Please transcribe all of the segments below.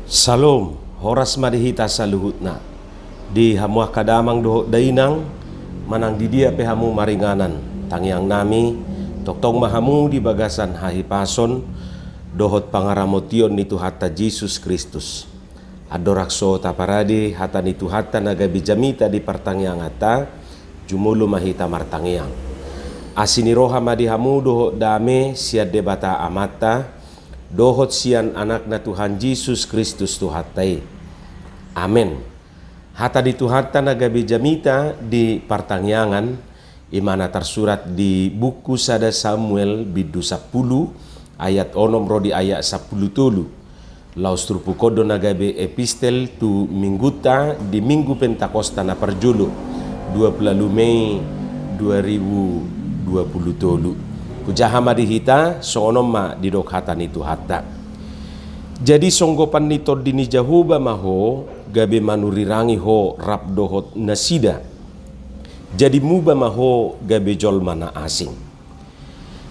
Salom, horas madihita sa luhutna. Di hamuah kadamang doho dainang, manang di dia pe hamu maringanan. Tangiang nami, toktong mahamu di bagasan hahipason, dohot pangaramotion ni Tuhata Jesus Kristus. Adorakso taparadi hata ni Tuhata nagabi jamita di pertangiang hata, jumulu mahita martangiang. Asiniroha madihamu doho dame siad debata amata, dohot sian anak na Tuhan Yesus Kristus Tuhatai. Amin. Hata di Tuhata nagabi jamita di partangyangan, imana tersurat di buku sada Samuel bidu 10 ayat onom rodi ayat 10 tulu. Laus trupu kodo nagabe epistel tu mingguta di minggu Pentakosta na perjulu 20 Mei 2020 tulu. Kujahama dihita soonom ma didok hata ni Tuhata. Jadi songgopan nito dini jahuba maho gabe manurirangi ho rap dohot nasida. Jadi muba maho gabe jol mana asing.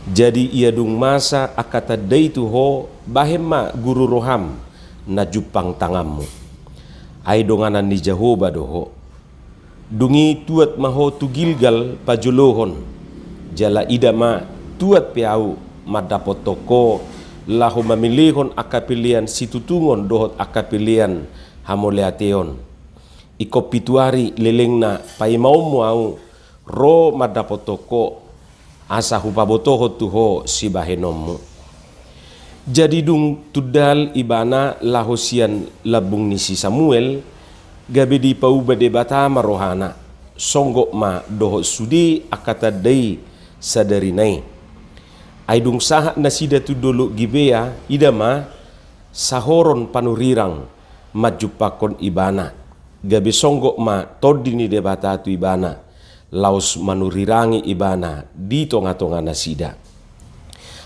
Jadi ia dung masa akata daitu ho bahema guru roham na jupang tangammu. Ai donganan ni jahuba doho. Dungi tuat maho tu Gilgal pajulohon. Jala idama tuat piau madapot toko lahu mamilihon akapilian situtungon dohot akapilian hamoleateon. Iko pituari lelengna paimau muau ro madapot toko asa hupabotoho tuho sibahenommu. Jadi dung tudal ibana lahosian labung nisi Samuel gabe di pauba debata marohana songgok ma dohot sudi akata dei sadari nai. Aidung saha nasida tu dulu Gibea idama sahoron panurirang majupakon ibana gabe songgok ma todini debata tu ibana laus manurirangi ibana di tonga-tonga nasida.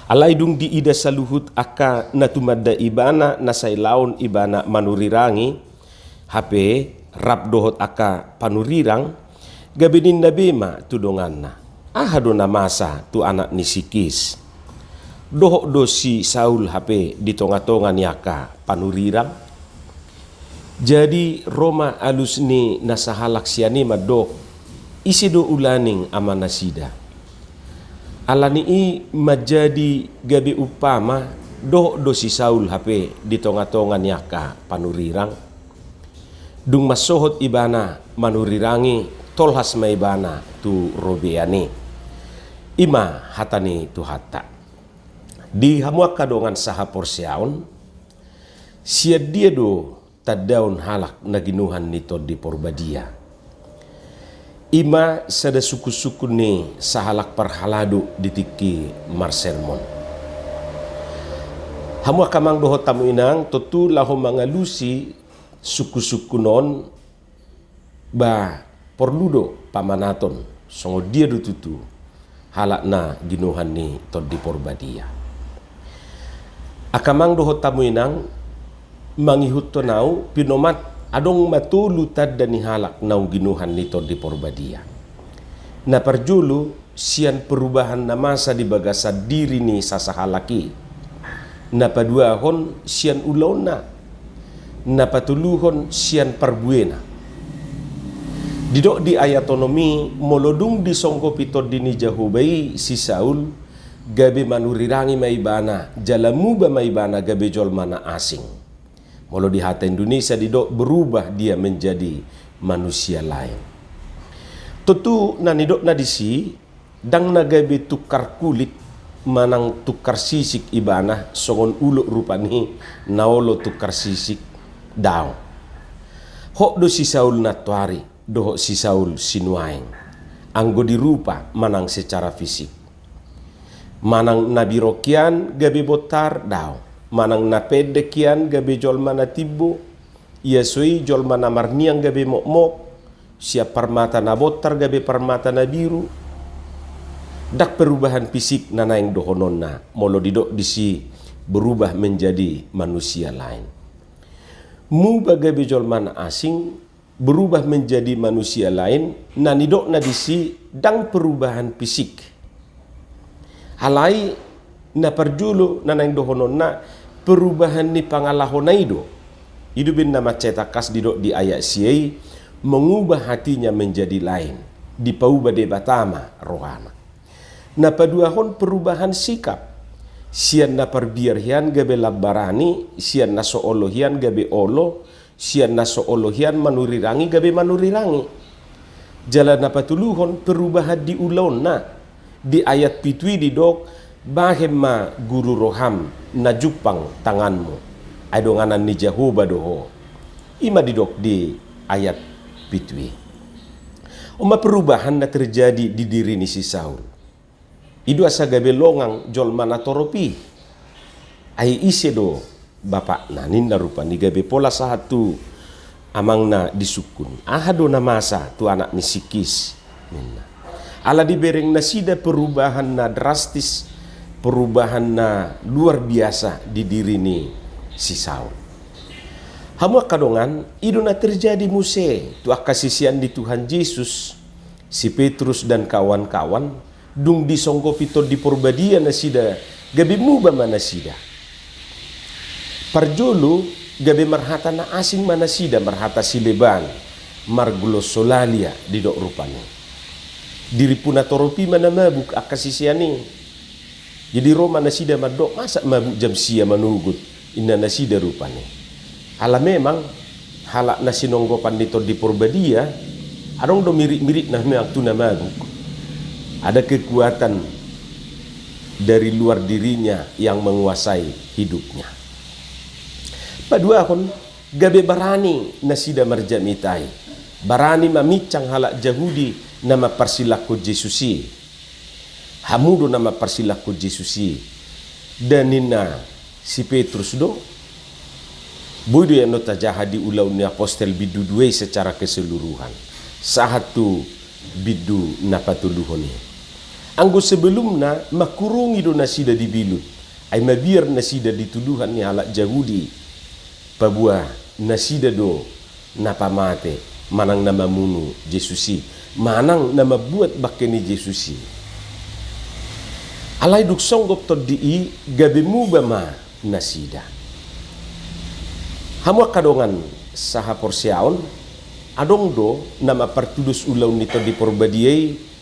Alaidung di ida saluhut aka natumada ibana nasai laun ibana manurirangi hape rap dohot aka panurirang gabe din nabema tu donganna ahado namasa tu anak ni Sikis. Dohok dosi Saul hape di tonga-tonga niaka panurirang. Jadi Roma alus ni nasahalak siani madok isi do ulaning amanasida. Alani i majadi gabi upama dohok dosi Saul hape di tonga-tonga niaka panurirang. Dung masohot ibana manurirangi tolhas maibana tu robeani. Ima hatani Tuhata. Di hamuak kadongan saha porsiaon siad dia do tadaun halak naginuhan nito di porbadia. Ima sada suku-suku ni sahalak parhaladu ditiki marsermon. Hamuak kamang doho tamu inang totu lahu mangalusi suku-suku non ba porludo pamanaton songo dia do tutu halak na ginuhan ni to di porbadia. Akamang doho tamu inang mangihut to nau pinomat adong matulu tadda ni halak nau ginuhan nito di porbadia. Na perjulu sian perubahan na masa di bagasa diri ni sasahalaki. Na paduahon sian ulona. Na patuluhon sian perbuena. Didok di ayatonomi molodung di songko pito dini jahubai si Saul gabe manurirangi maibana jalamu ba maibana gabe jol mana asing. Molo di hata Indonesia didok berubah dia menjadi manusia lain. Tentu nanidok na disi dang nagabe tukar kulit manang tukar sisik ibana songon uluk rupani naolo tukar sisik daw. Hok do si Saul natuari doho si Saul sinuaing anggo dirupa manang secara fisik. Manang nabirokian gabe botar daw. Manang napedekian gabe jol mana tibo. Ia sui jol mana marniang gabe mok-mok. Siap permata na botar gabe permata na biru. Dak perubahan fisik na naing dohonon na. Molo didok disi berubah menjadi manusia lain. Muba gabe jol mana asing berubah menjadi manusia lain. Na nidok na disi dang perubahan fisik. Halai na perjulu na naing dohonon na perubahan ni pangalahon na ido hidupin nama cetakas di ayat siai mengubah hatinya menjadi lain di pauba de batama rohana. Na paduahon perubahan sikap sian na perbiarhian gabe labarani sian na soolohian gabe olo sian na soolohian manurirangi gabe manurirangi. Jalan na patuluhon perubahan di ulon na di ayat pitui di dok bahema guru roham na jupang tanganmu adonganan ni Jehovah doho ima di dok di ayat pitui. Oma perubahan na terjadi di diri ni si Saul. Idu asa gabe longang jol mana toropi ai ise do bapak na ninda rupa ni gabe pola satu amang na disukun ahado na masa tu anak ni sikis minna ala dibereng na sida perubahan na drastis, perubahan na luar biasa di diri ni si Saul. Hamu kadongan idu na terjadi muse tu akasisian di Tuhan Yesus si Petrus dan kawan-kawan dung disongko pito di porbadia na sida gabi muba mana sida parjolo gabi marhata na asing mana sida marhata sileban margulos solalia di dok rupanya diri puna toropi mana mabuk akasisiani jadi Roma na sida madok masa mabuk jam sia manugut inna na sida rupanya ala memang halak na sinonggo pandito di porbadia adong do mirip-mirip nah memang tu na mabuk. Ada kekuatan dari luar dirinya yang menguasai hidupnya. Paduahon gabe barani nasida marjamitai. Barani mamicang halak Yahudi nama persilaku Jesusi. Hamudo nama persilaku Jesusi. Danina si Petrus do. Bodo yang nota jahat di ulau ni apostel bidu dua secara keseluruhan. Satu bidu napatuluhoni. Anggo sebelumna makurungi do nasida dibilut ay mabiar nasida dituduhan ni halak Yahudi pabua nasida do napamate manang nama munu Jesusi manang nama buat bakeni Jesusi alay duk songgop to di gabe mubama nasida hamu kadongan saha porsiaon adong do nama partudus ulau nito di porbadiai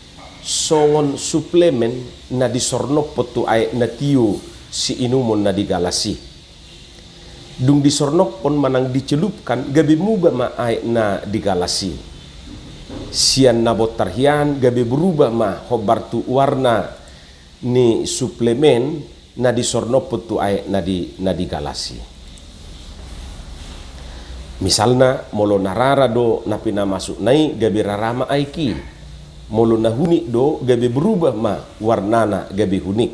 songon suplemen na disornop tu ay na tiyo si inumon na digalasi dung disornop pon manang dicelupkan gabi muba ma ay na digalasi sian na botarhian gabi berubah ma hobar tu warna ni suplemen na disornop tu ay na digalasi misalna molo narara do na pinamasuk nai gabi rarama ay ki molo na hunik do gabe berubah ma warnana gabe hunik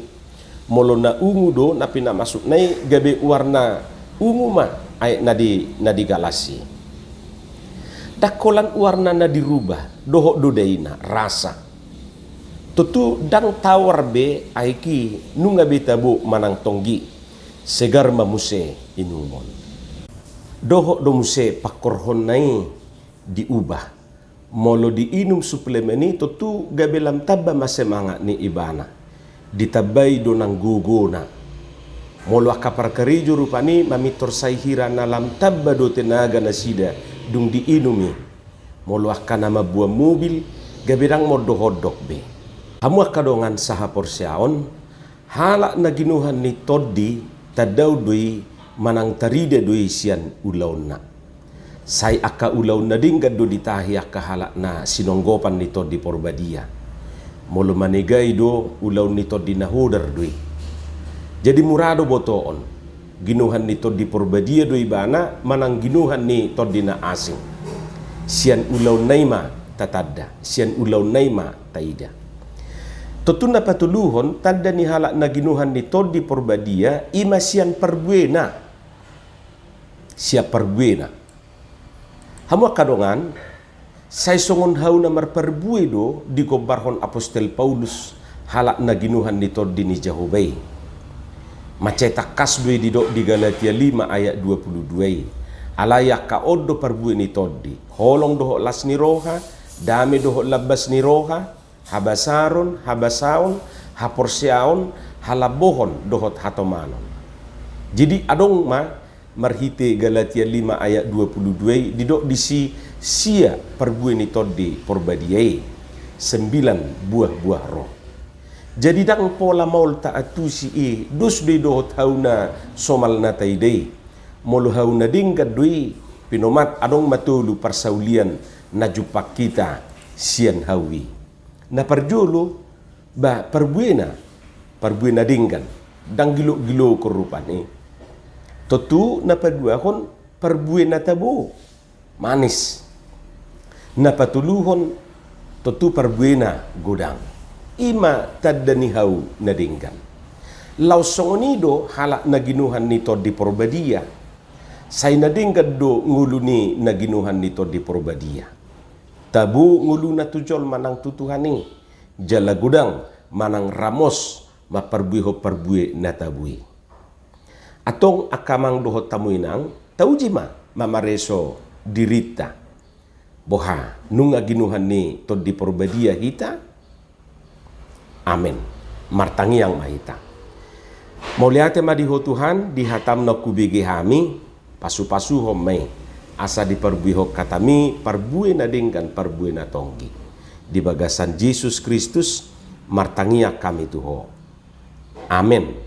molo na ungu do na pinamasuk nai gabe warna ungu ma ay nadi galasi dakolan warna na dirubah doho do daina rasa tutu dang tawar be ay ki nunga betabo manang tonggi segar mamuse inumon doho do muse pakorhon nai diubah molo diinum suplemen itu tu gabelam tabba masemangat ni ibana ditabai do nang gugona molo akapar karijo rupani mamitor saihira nalam tabba do tenaga nasida dung diinumi molo akana mabuah mobil gabirang modo hodok be hamu akadongan saha porsiaon halak na ginuhan ni toddi tadau doi manang taride doi sian ulauna sai aka ulau na dinggan do ditahi aka halak na sinonggopan nito di porbadia molo manegay do ulau nito di nahodar doi jadi murado botoon ginuhan nito di porbadia do ibana manang ginuhan ni to di na asing sian ulau naima tatadda sian ulau naima taida totuna patuluhon tanda ni halak na ginuhan nito di porbadia ima sian perbuena siap perbuena hamu kadongan say songon hau na marperbuedo di kobarhon apostel Paulus halak na ginuhan nito di ni Jehovah macetak kasdwe di dok di Galatia 5 ayat 22 alaya ka oddo perbue ni toddi holong doho las ni roha dame doho labas ni roha habasaron habasaon haporsiaon halabohon dohot hatomanon jadi adong ma marhite Galatia 5 ayat 22 didok disi sia perbueni todi porbadiai 9 buah-buah roh. Jadi dang pola maul taatu si dus de do hauna somal na taidei molu hauna dingkat dui pinomat adong matulu persaulian na jupak kita sian hawi na perjulu ba perbuena dingkan dang gilo-gilo korupani totu na padua kon perbuena tabu manis na patuluhon totu perbuena godang ima tadani hau na dingkan lau songonido halak na ginuhan nito di porbadia say na dingkan do nguluni na ginuhan nito di porbadia tabu ngulu na tujol manang tutuhani jala gudang manang ramos maperbuiho perbui na tabui atong akamang doho tamuinang taujima mamareso dirita boha nunga ginuhan ni to di porbadia hita amin martangi yang mahita mauliate madiho Tuhan dihatam na kubigi hami pasu-pasu homai asa diperbuiho katami perbui na dingkan perbui na tonggi di bagasan Yesus Kristus martangia kami tuho amin.